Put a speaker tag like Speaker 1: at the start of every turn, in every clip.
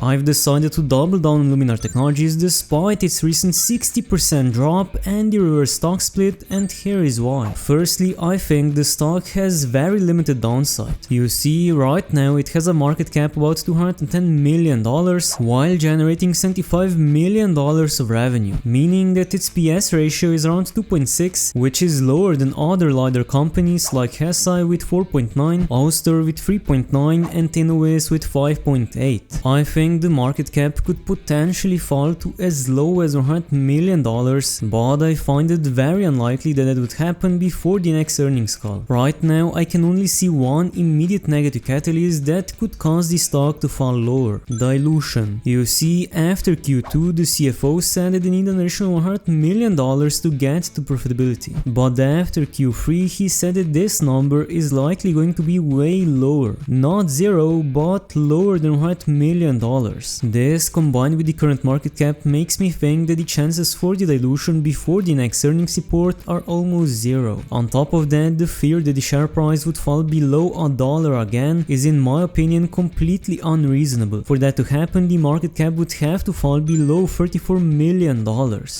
Speaker 1: I've decided to double down on Luminar Technologies despite its recent 60% drop and the reverse stock split, and here is why. Firstly, I think the stock has very limited downside. You see, right now it has a market cap about $210 million while generating $75 million of revenue, meaning that its PS ratio is around 2.6, which is lower than other LiDAR companies like Hesai with 4.9, Ouster with 3.9 and Innoviz with 5.8. I think the market cap could potentially fall to as low as $100 million, but I find it very unlikely that it would happen before the next earnings call. Right now I can only see one immediate negative catalyst that could cause the stock to fall lower: dilution. You see, after Q2 the CFO said that they need an additional $100 million to get to profitability, but after Q3 he said that this number is likely going to be way lower, not zero but lower than $100 million. This, combined with the current market cap, makes me think that the chances for the dilution before the next earnings report are almost zero. On top of that, the fear that the share price would fall below $1 again is, in my opinion, completely unreasonable. For that to happen, the market cap would have to fall below $34 million,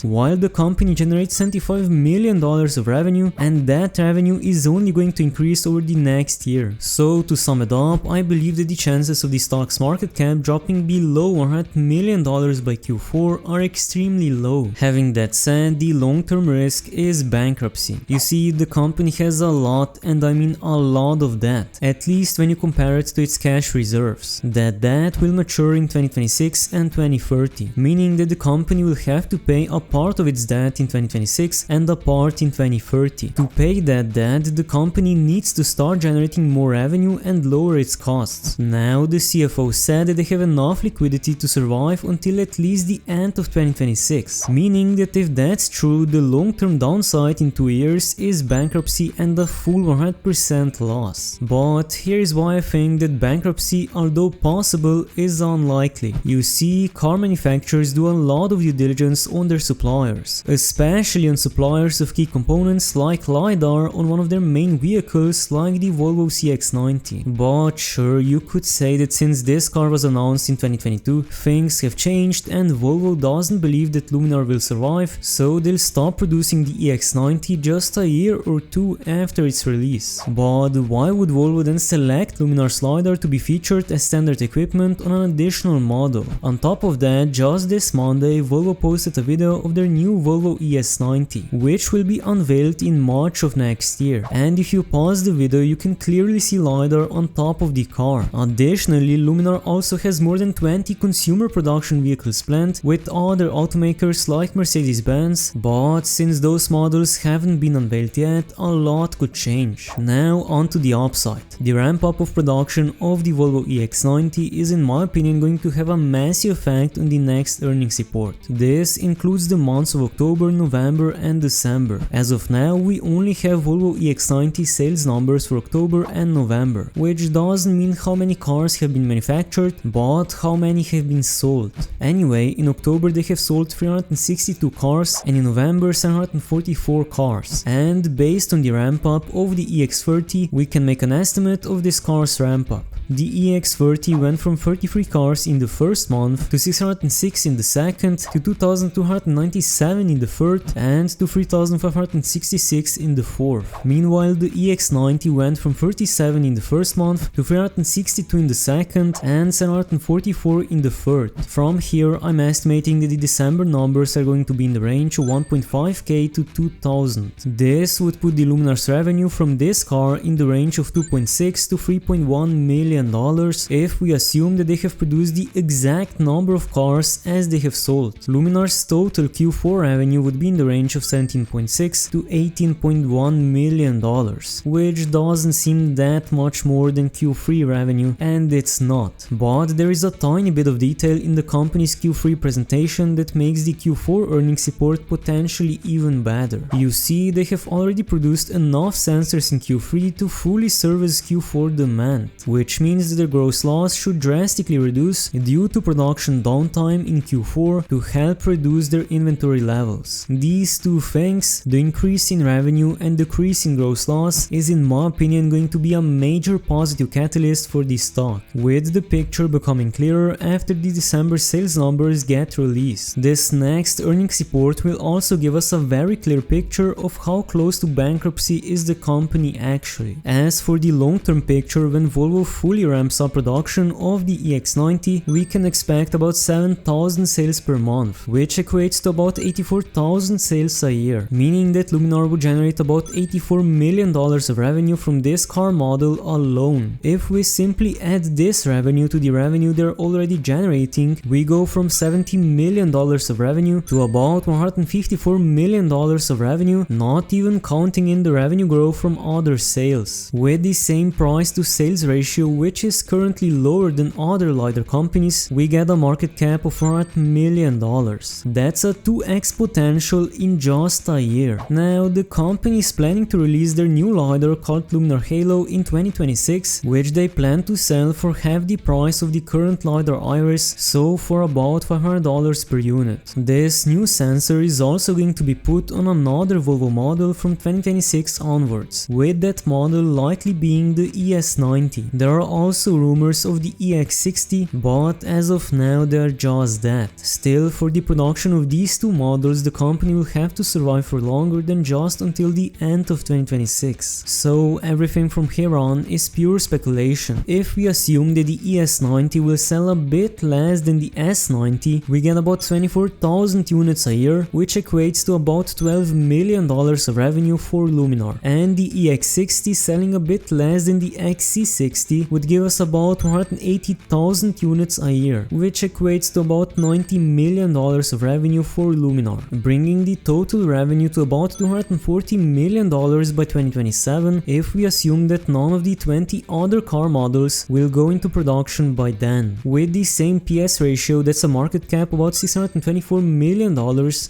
Speaker 1: while the company generates $75 million of revenue, and that revenue is only going to increase over the next year. So, to sum it up, I believe that the chances of the stock's market cap dropping below $100 million by Q4 are extremely low. Having that said, the long-term risk is bankruptcy. You see, the company has a lot, and I mean a lot of debt, at least when you compare it to its cash reserves. That debt will mature in 2026 and 2030, meaning that the company will have to pay a part of its debt in 2026 and a part in 2030. To pay that debt, the company needs to start generating more revenue and lower its costs. Now, the CFO said that they have enough liquidity to survive until at least the end of 2026, meaning that if that's true, the long-term downside in 2 years is bankruptcy and a full 100% loss. But here is why I think that bankruptcy, although possible, is unlikely. You see, car manufacturers do a lot of due diligence on their suppliers, especially on suppliers of key components like LiDAR on one of their main vehicles like the Volvo CX-90. But sure, you could say that since this car was announced in 2022, things have changed and Volvo doesn't believe that Luminar will survive, so they'll stop producing the EX90 just a year or two after its release. But why would Volvo then select Luminar's LiDAR to be featured as standard equipment on an additional model? On top of that, just this Monday, Volvo posted a video of their new Volvo ES90, which will be unveiled in March of next year. And if you pause the video, you can clearly see LiDAR on top of the car. Additionally, Luminar also has more than 20 consumer production vehicles planned with other automakers like Mercedes-Benz, but since those models haven't been unveiled yet, a lot could change. Now onto the upside. The ramp up of production of the Volvo EX90 is, in my opinion, going to have a massive effect on the next earnings report. This includes the months of October, November and December. As of now, we only have Volvo EX90 sales numbers for October and November, which doesn't mean how many cars have been manufactured, but how many have been sold. Anyway, in October they have sold 362 cars and in November 744 cars. And based on the ramp up of the EX30, we can make an estimate of this car's ramp up. The EX30 went from 33 cars in the first month to 606 in the second, to 2297 in the third, and to 3566 in the fourth. Meanwhile, the EX90 went from 37 in the first month to 362 in the second and 744 in the third. From here, I'm estimating that the December numbers are going to be in the range of 1.5k to 2000. This would put the Luminar's revenue from this car in the range of 2.6 to 3.1 million if we assume that they have produced the exact number of cars as they have sold. Luminar's total Q4 revenue would be in the range of 17.6 to 18.1 million dollars, which doesn't seem that much more than Q3 revenue, and it's not. But there is a tiny bit of detail in the company's Q3 presentation that makes the Q4 earnings report potentially even better. You see, they have already produced enough sensors in Q3 to fully service Q4 demand, which means means that their gross loss should drastically reduce due to production downtime in Q4 to help reduce their inventory levels. These two things, the increase in revenue and decrease in gross loss, is in my opinion going to be a major positive catalyst for this stock, with the picture becoming clearer after the December sales numbers get released. This next earnings report will also give us a very clear picture of how close to bankruptcy is the company actually. As for the long-term picture, when Volvo fully ramps up production of the EX90, we can expect about 7,000 sales per month, which equates to about 84,000 sales a year, meaning that Luminar would generate about $84 million of revenue from this car model alone. If we simply add this revenue to the revenue they're already generating, we go from $70 million of revenue to about $154 million of revenue, not even counting in the revenue growth from other sales. With the same price to sales ratio, which is currently lower than other LiDAR companies, we get a market cap of $400 million. That's a 2x potential in just a year. Now, the company is planning to release their new LiDAR called Luminar Halo in 2026, which they plan to sell for half the price of the current LiDAR Iris, so for about $500 per unit. This new sensor is also going to be put on another Volvo model from 2026 onwards, with that model likely being the ES90. There are also rumors of the EX60, but as of now they are just that. Still, for the production of these two models, the company will have to survive for longer than just until the end of 2026. So everything from here on is pure speculation. If we assume that the ES90 will sell a bit less than the S90, we get about 24,000 units a year, which equates to about $12 million of revenue for Luminar. And the EX60 selling a bit less than the XC60 would give us about 180,000 units a year, which equates to about $90 million of revenue for Luminar, bringing the total revenue to about $240 million by 2027 if we assume that none of the 20 other car models will go into production by then. With the same PS ratio, that's a market cap about $624 million,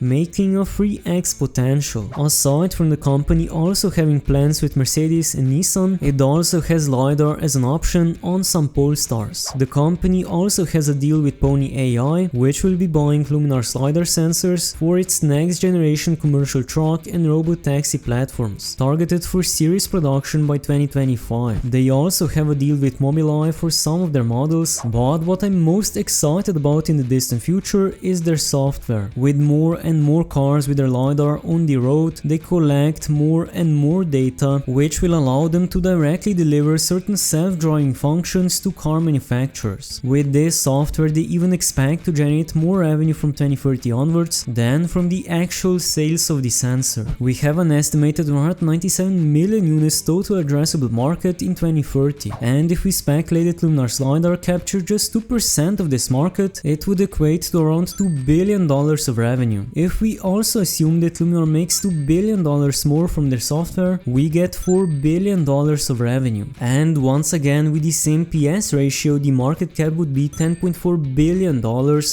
Speaker 1: making a 3x potential. Aside from the company also having plans with Mercedes and Nissan, it also has LiDAR as an option on some Polestars. The company also has a deal with Pony AI, which will be buying Luminar's LiDAR sensors for its next generation commercial truck and robotaxi platforms, targeted for series production by 2025. They also have a deal with Mobileye for some of their models, but what I'm most excited about in the distant future is their software. With more and more cars with their LiDAR on the road, they collect more and more data, which will allow them to directly deliver certain self-driving functions to car manufacturers. With this software, they even expect to generate more revenue from 2030 onwards than from the actual sales of the sensor. We have an estimated 197 million units total addressable market in 2030, and if we speculate that Luminar's LiDAR captured just 2% of this market, it would equate to around $2 billion of revenue. If we also assume that Luminar makes $2 billion more from their software, we get $4 billion of revenue. And once again, with the same PS ratio, the market cap would be $10.4 billion,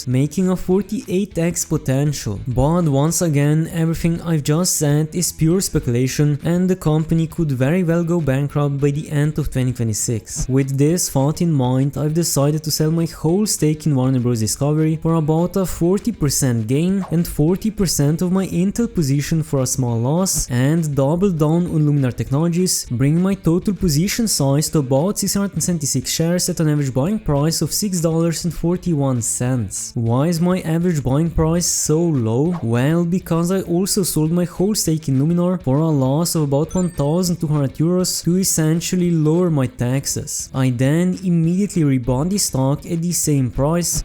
Speaker 1: making a 48x potential. But once again, everything I've just said is pure speculation, and the company could very well go bankrupt by the end of 2026. With this thought in mind, I've decided to sell my whole stake in Warner Bros. Discovery for about a 40% gain and 40% of my Intel position for a small loss, and double down on Luminar Technologies, bringing my total position size to about 676 shares at an average buying price of $6.41. Why is my average buying price so low? Well, because I also sold my whole stake in Luminar for a loss of about 1,200 euros to essentially lower my taxes. I then immediately rebought the stock at the same price.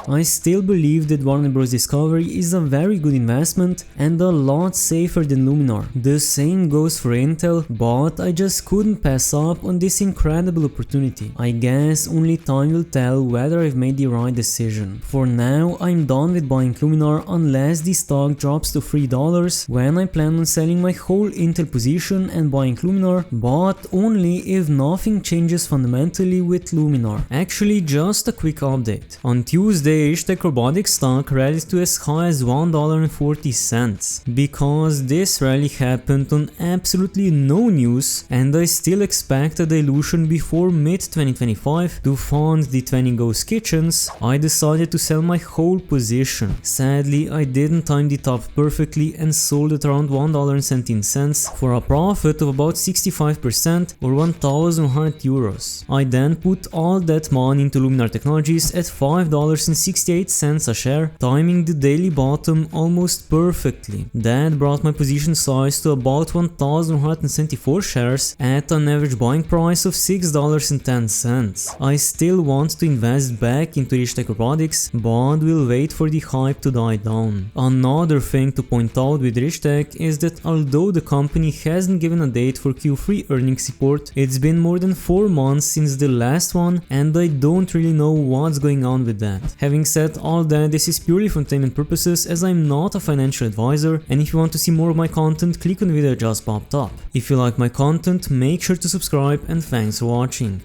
Speaker 1: I still believe that Warner Bros. Discovery is a very good investment and a lot safer than Luminar. The same goes for Intel, but I just couldn't pass up on this incredible opportunity. I guess only time will tell whether I've made the right decision. For now, I'm done with buying Luminar unless the stock drops to $3, when I plan on selling my whole Intel position and buying Luminar, but only if nothing changes fundamentally with Luminar. Actually, just a quick update. On Tuesday, the Rishtech Robotics stock rallied to as high as $1.40. Because this rally happened on absolutely no news, and I still expect a dilution before mid-2025 to fund the 20 ghost kitchens, I decided to sell my whole position. Sadly, I didn't time the top perfectly and sold at around $1.17 for a profit of about 65% or 1,100 euros. I then put all that money into Luminar Technologies at $5.68 a share, timing the daily bottom almost perfectly. That brought my position size to about 1,174 shares at an average buying price of $6.10. I still want to invest back into Rishtech Robotics, but will wait for the hype to die down. Another thing to point out with Rishtech is that although the company hasn't given a date for Q3 earnings report, it's been more than 4 months since the last one and I don't really know what's going on with that. Having said all that, this is purely for entertainment purposes as I'm not a financial advisor, and if you want to see more of my content, click on the video that just popped up. If you like my content, make sure to subscribe and thanks for watching.